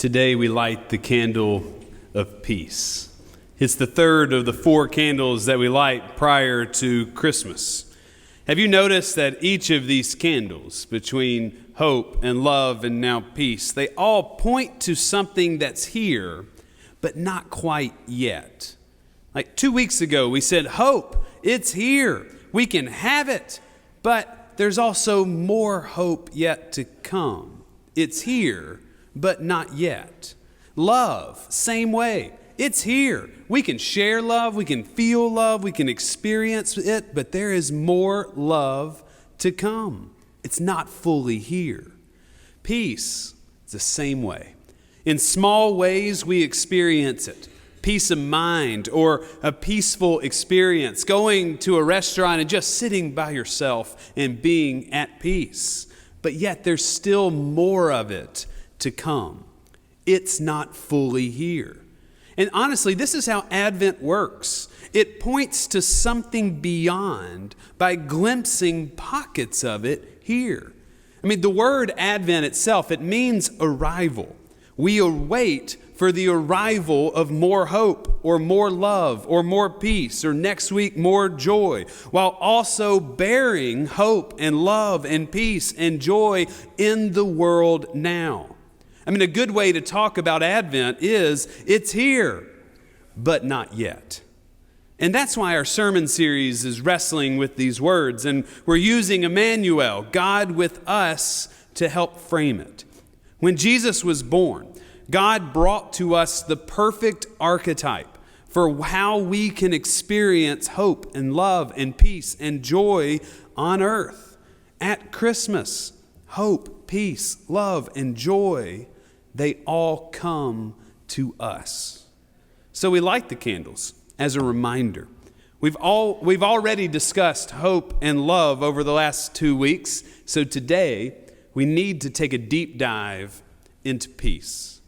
Today we light the candle of peace. It's the third of the 4 candles that we light prior to Christmas. Have you noticed that each of these candles, between hope and love and now peace, they all point to something that's here, but not quite yet? Like 2 weeks ago, we said, hope, it's here. We can have it. But there's also more hope yet to come. It's here, but not yet. Love, same way. It's here. We can share love. We can feel love. We can experience it. But there is more love to come. It's not fully here. Peace, it's the same way. In small ways, we experience it. Peace of mind or a peaceful experience. Going to a restaurant and just sitting by yourself and being at peace. But yet there's still more of it to come. It's not fully here. And honestly, this is how Advent works. It points to something beyond by glimpsing pockets of it here. I mean, the word Advent itself, it means arrival. We await for the arrival of more hope or more love or more peace or next week more joy, while also bearing hope and love and peace and joy in the world now. I mean, a good way to talk about Advent is it's here, but not yet. And that's why our sermon series is wrestling with these words. And we're using Emmanuel, God with us, to help frame it. When Jesus was born, God brought to us the perfect archetype for how we can experience hope and love and peace and joy on earth. At Christmas, hope, peace, love, and joy, they all come to us. So we light the candles as a reminder. We've already discussed hope and love over the last 2 weeks. So today we need to take a deep dive into peace.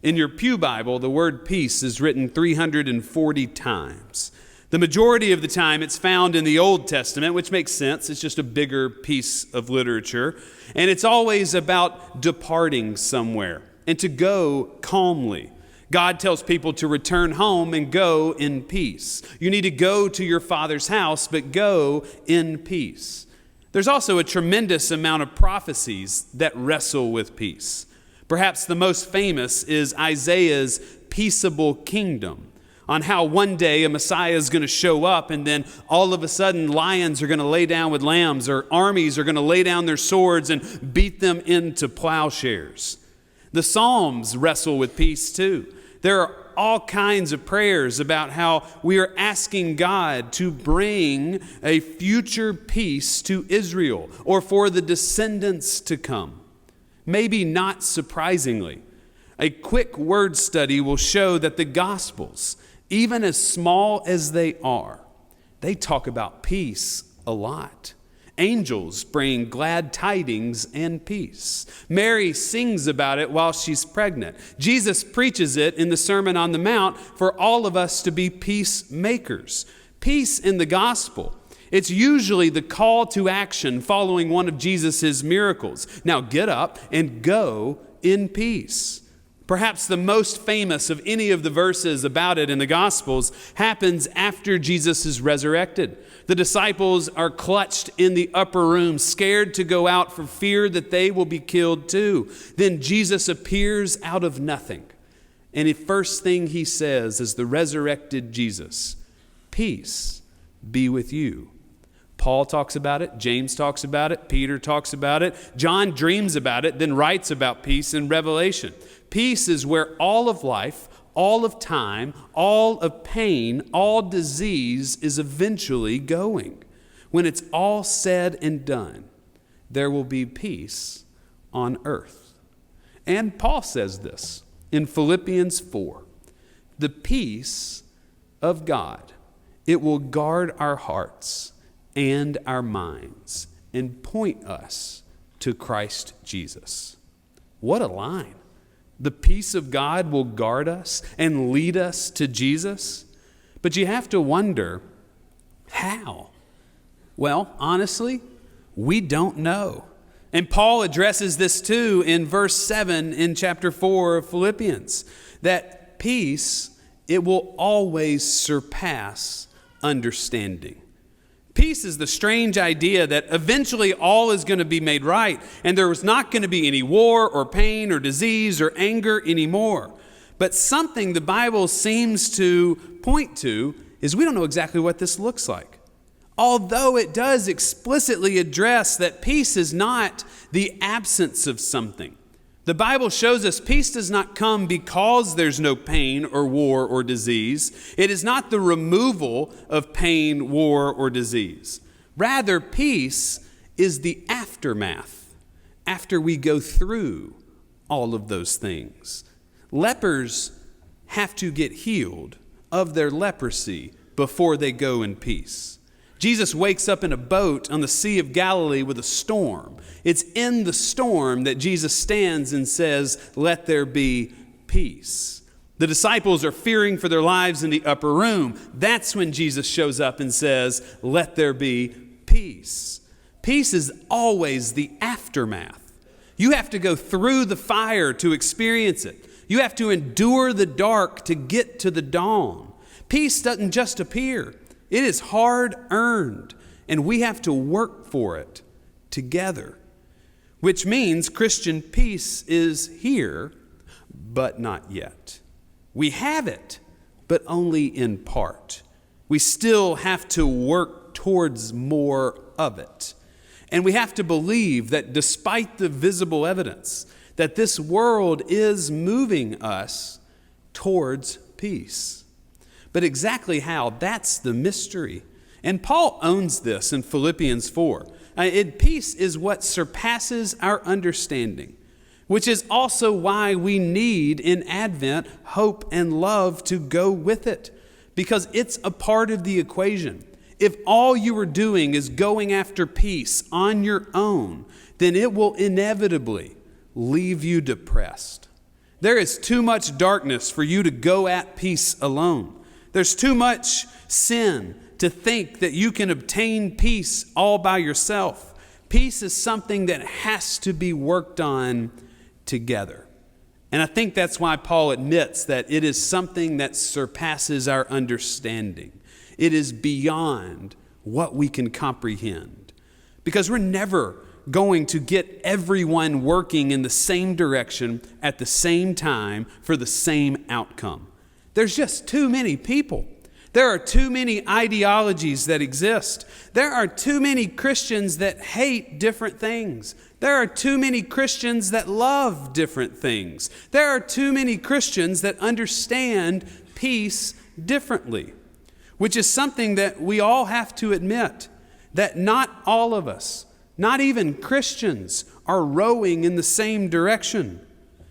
In your Pew Bible, the word peace is written 340 times. The majority of the time it's found in the Old Testament, which makes sense. It's just a bigger piece of literature. And it's always about departing somewhere and to go calmly. God tells people to return home and go in peace. You need to go to your Father's house, but go in peace. There's also a tremendous amount of prophecies that wrestle with peace. Perhaps the most famous is Isaiah's peaceable kingdom, on how one day a Messiah is going to show up and then all of a sudden lions are going to lay down with lambs or armies are going to lay down their swords and beat them into plowshares. The Psalms wrestle with peace too. There are all kinds of prayers about how we are asking God to bring a future peace to Israel or for the descendants to come. Maybe not surprisingly, a quick word study will show that the Gospels, even as small as they are, they talk about peace a lot. Angels bring glad tidings and peace. Mary sings about it while she's pregnant. Jesus preaches it in the Sermon on the Mount for all of us to be peacemakers. Peace in the gospel, it's usually the call to action following one of Jesus' miracles. Now get up and go in peace. Perhaps the most famous of any of the verses about it in the Gospels happens after Jesus is resurrected. The disciples are clutched in the upper room, scared to go out for fear that they will be killed too. Then Jesus appears out of nothing. And the first thing he says is the resurrected Jesus, peace be with you. Paul talks about it, James talks about it, Peter talks about it, John dreams about it, then writes about peace in Revelation. Peace is where all of life, all of time, all of pain, all disease is eventually going. When it's all said and done, there will be peace on earth. And Paul says this in Philippians 4. The peace of God, it will guard our hearts and our minds and point us to Christ Jesus. What a line. The peace of God will guard us and lead us to Jesus. But you have to wonder, how? Well, honestly, we don't know. And Paul addresses this too in verse 7 in chapter 4 of Philippians, that peace, it will always surpass understanding. Peace is the strange idea that eventually all is going to be made right, and there is not going to be any war or pain or disease or anger anymore. But something the Bible seems to point to is we don't know exactly what this looks like. Although it does explicitly address that peace is not the absence of something. The Bible shows us peace does not come because there's no pain or war or disease. It is not the removal of pain, war, or disease. Rather, peace is the aftermath after we go through all of those things. Lepers have to get healed of their leprosy before they go in peace. Jesus wakes up in a boat on the Sea of Galilee with a storm. It's in the storm that Jesus stands and says, "Let there be peace." The disciples are fearing for their lives in the upper room. That's when Jesus shows up and says, "Let there be peace." Peace is always the aftermath. You have to go through the fire to experience it. You have to endure the dark to get to the dawn. Peace doesn't just appear. It is hard earned, and we have to work for it together, which means Christian peace is here, but not yet. We have it, but only in part. We still have to work towards more of it. And we have to believe that despite the visible evidence, that this world is moving us towards peace. But exactly how, that's the mystery. And Paul owns this in Philippians 4. Peace is what surpasses our understanding, which is also why we need in Advent hope and love to go with it, because it's a part of the equation. If all you are doing is going after peace on your own, then it will inevitably leave you depressed. There is too much darkness for you to go at peace alone. There's too much sin to think that you can obtain peace all by yourself. Peace is something that has to be worked on together. And I think that's why Paul admits that it is something that surpasses our understanding. It is beyond what we can comprehend. Because we're never going to get everyone working in the same direction at the same time for the same outcome. There's just too many people. There are too many ideologies that exist. There are too many Christians that hate different things. There are too many Christians that love different things. There are too many Christians that understand peace differently, which is something that we all have to admit, that not all of us, not even Christians, are rowing in the same direction.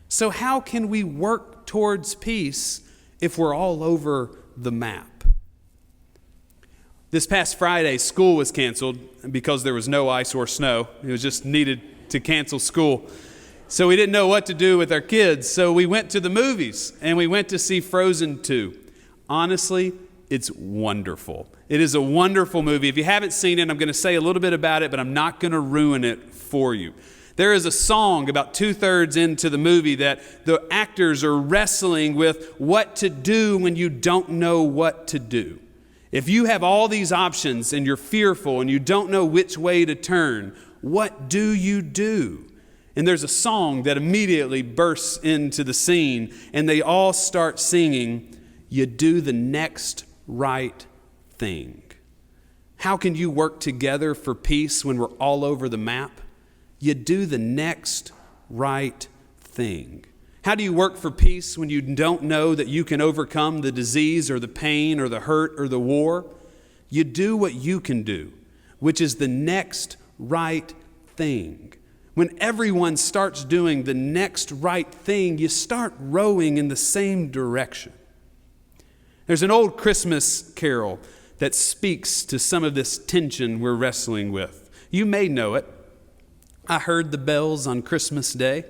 So how can we work towards peace if we're all over the map? This past Friday, school was canceled because there was no ice or snow. It was just needed to cancel school. So we didn't know what to do with our kids. So we went to the movies and we went to see Frozen 2. Honestly, it's wonderful. It is a wonderful movie. If you haven't seen it, I'm going to say a little bit about it, but I'm not going to ruin it for you. There is a song about 2/3 into the movie that the actors are wrestling with what to do when you don't know what to do. If you have all these options and you're fearful and you don't know which way to turn, what do you do? And there's a song that immediately bursts into the scene and they all start singing, "You do the next right thing." How can you work together for peace when we're all over the map? You do the next right thing. How do you work for peace when you don't know that you can overcome the disease or the pain or the hurt or the war? You do what you can do, which is the next right thing. When everyone starts doing the next right thing, you start rowing in the same direction. There's an old Christmas carol that speaks to some of this tension we're wrestling with. You may know it. I Heard the Bells on Christmas Day.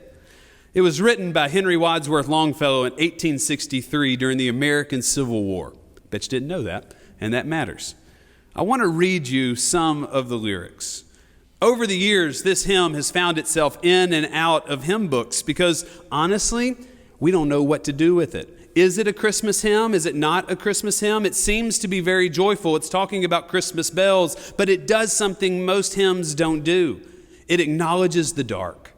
It was written by Henry Wadsworth Longfellow in 1863 during the American Civil War. Bet you didn't know that, and that matters. I want to read you some of the lyrics. Over the years, this hymn has found itself in and out of hymn books because, honestly, we don't know what to do with it. Is it a Christmas hymn? Is it not a Christmas hymn? It seems to be very joyful. It's talking about Christmas bells, but it does something most hymns don't do. It acknowledges the dark.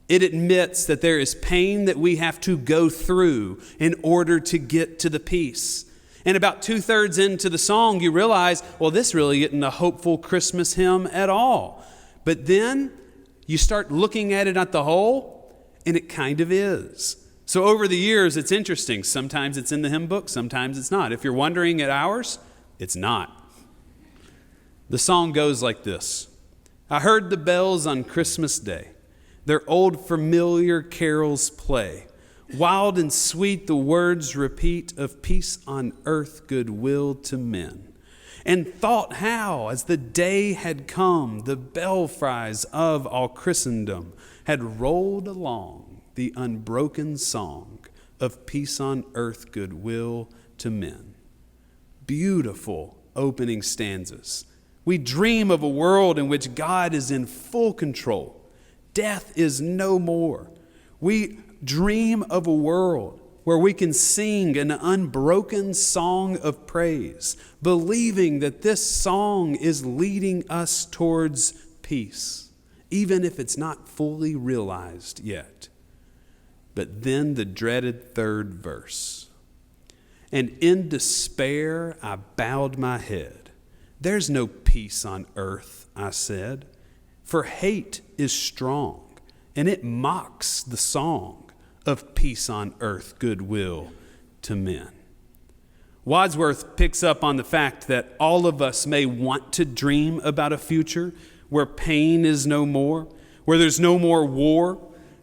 It admits that there is pain that we have to go through in order to get to the peace. And about 2/3 into the song, you realize, well, this really isn't a hopeful Christmas hymn at all. But then you start looking at it at the whole, and it kind of is. So over the years, it's interesting. Sometimes it's in the hymn book, sometimes it's not. If you're wondering at ours, it's not. The song goes like this. I heard the bells on Christmas Day, their old familiar carols play. Wild and sweet the words repeat of peace on earth, goodwill to men. And thought how, as the day had come, the belfries of all Christendom had rolled along the unbroken song of peace on earth, goodwill to men. Beautiful opening stanzas. We dream of a world in which God is in full control. Death is no more. We dream of a world where we can sing an unbroken song of praise, believing that this song is leading us towards peace, even if it's not fully realized yet. But then the dreaded third verse. And in despair I bowed my head. There's no peace on earth, I said, for hate is strong, and it mocks the song of peace on earth, goodwill to men. Wadsworth picks up on the fact that all of us may want to dream about a future where pain is no more, where there's no more war,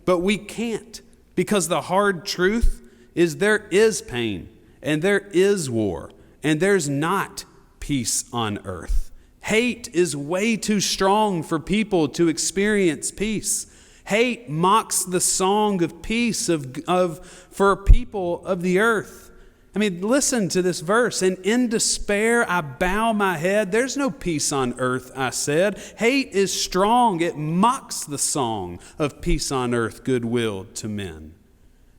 but we can't. Because the hard truth is there is pain, and there is war, and there's not peace on earth. Hate is way too strong for people to experience peace. Hate mocks the song of peace for people of the earth. I mean, listen to this verse. And in despair, I bow my head. There's no peace on earth, I said. Hate is strong. It mocks the song of peace on earth, goodwill to men.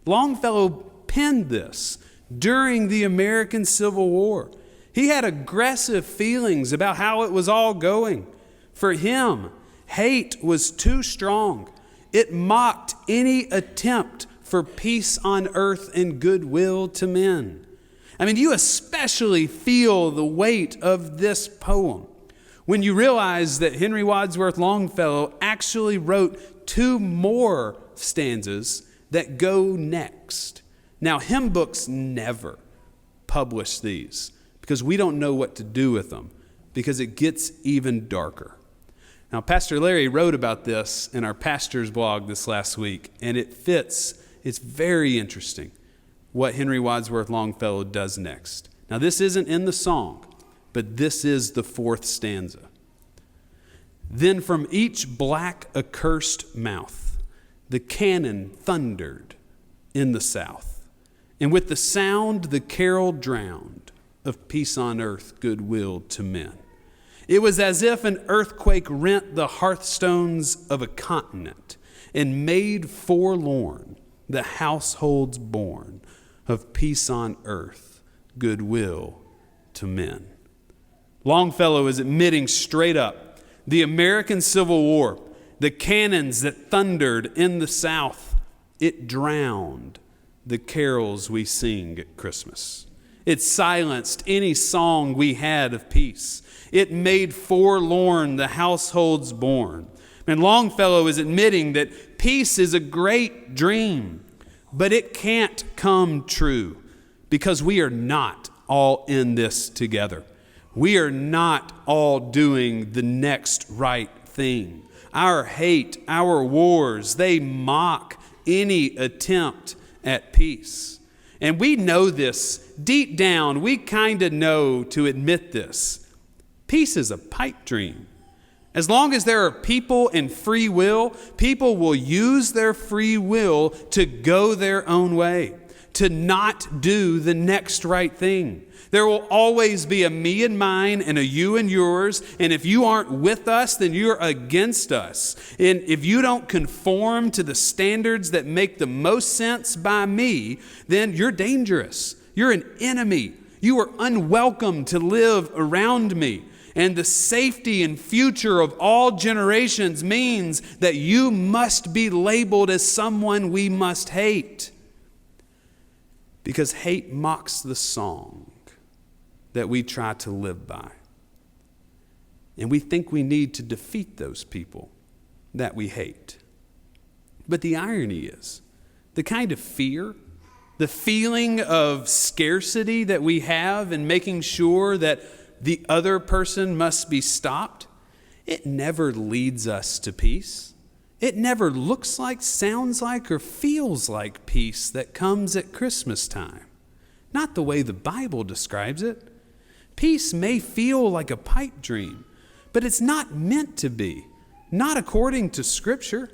Longfellow penned this during the American Civil War. He had aggressive feelings about how it was all going. For him, hate was too strong. It mocked any attempt for peace on earth and goodwill to men. I mean, you especially feel the weight of this poem when you realize that Henry Wadsworth Longfellow actually wrote 2 more stanzas that go next. Now, hymn books never publish these because we don't know what to do with them because it gets even darker. Now, Pastor Larry wrote about this in our pastor's blog this last week, and it fits. It's very interesting what Henry Wadsworth Longfellow does next. Now, this isn't in the song, but this is the 4th stanza. Then from each black accursed mouth, the cannon thundered in the south, and with the sound the carol drowned of peace on earth, goodwill to men. It was as if an earthquake rent the hearthstones of a continent and made forlorn the households born of peace on earth, goodwill to men. Longfellow is admitting straight up the American Civil War, the cannons that thundered in the South, it drowned the carols we sing at Christmas. It silenced any song we had of peace. It made forlorn the households born. And Longfellow is admitting that peace is a great dream, but it can't come true because we are not all in this together. We are not all doing the next right thing. Our hate, our wars, they mock any attempt at peace. And we know this. Deep down, we kind of know to admit this. Peace is a pipe dream. As long as there are people and free will, people will use their free will to go their own way, to not do the next right thing. There will always be a me and mine and a you and yours. And if you aren't with us, then you're against us. And if you don't conform to the standards that make the most sense by me, then you're dangerous. You're an enemy. You are unwelcome to live around me. And the safety and future of all generations means that you must be labeled as someone we must hate. Because hate mocks the song that we try to live by. And we think we need to defeat those people that we hate. But the irony is, the kind of fear, the feeling of scarcity that we have in making sure that the other person must be stopped, it never leads us to peace. It never looks like, sounds like, or feels like peace that comes at Christmas time. Not the way the Bible describes it. Peace may feel like a pipe dream, but it's not meant to be, not according to Scripture.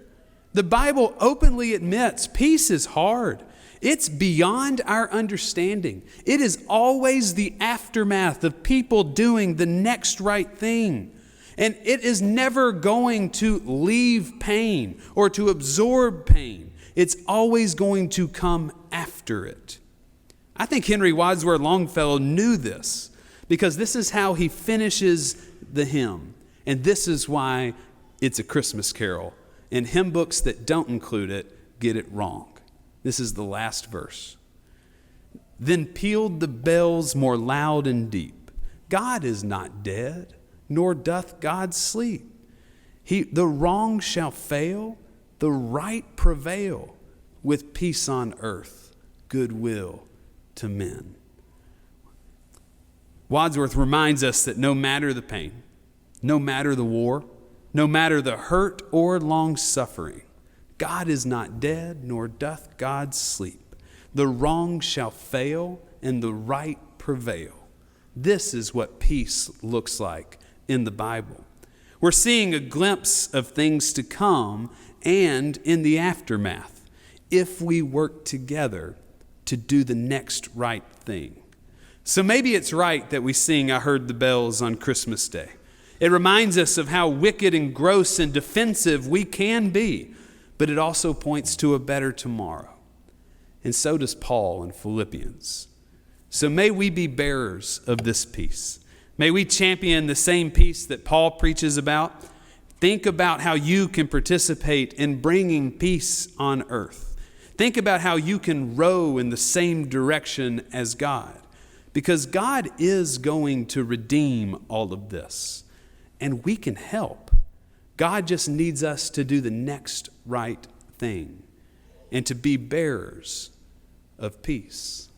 The Bible openly admits peace is hard. It's beyond our understanding. It is always the aftermath of people doing the next right thing. And it is never going to leave pain or to absorb pain. It's always going to come after it. I think Henry Wadsworth Longfellow knew this, because this is how he finishes the hymn. And this is why it's a Christmas carol. And hymn books that don't include it get it wrong. This is the last verse. Then pealed the bells more loud and deep. God is not dead, nor doth God sleep. The wrong shall fail, the right prevail, with peace on earth, goodwill to men. Wadsworth reminds us that no matter the pain, no matter the war, no matter the hurt or long suffering, God is not dead, nor doth God sleep. The wrong shall fail, and the right prevail. This is what peace looks like in the Bible. We're seeing a glimpse of things to come and in the aftermath, if we work together to do the next right thing. So maybe it's right that we sing "I Heard the Bells" on Christmas Day. It reminds us of how wicked and gross and defensive we can be, but it also points to a better tomorrow. And so does Paul in Philippians. So may we be bearers of this peace. May we champion the same peace that Paul preaches about. Think about how you can participate in bringing peace on earth. Think about how you can row in the same direction as God, because God is going to redeem all of this, and we can help. God just needs us to do the next right thing and to be bearers of peace.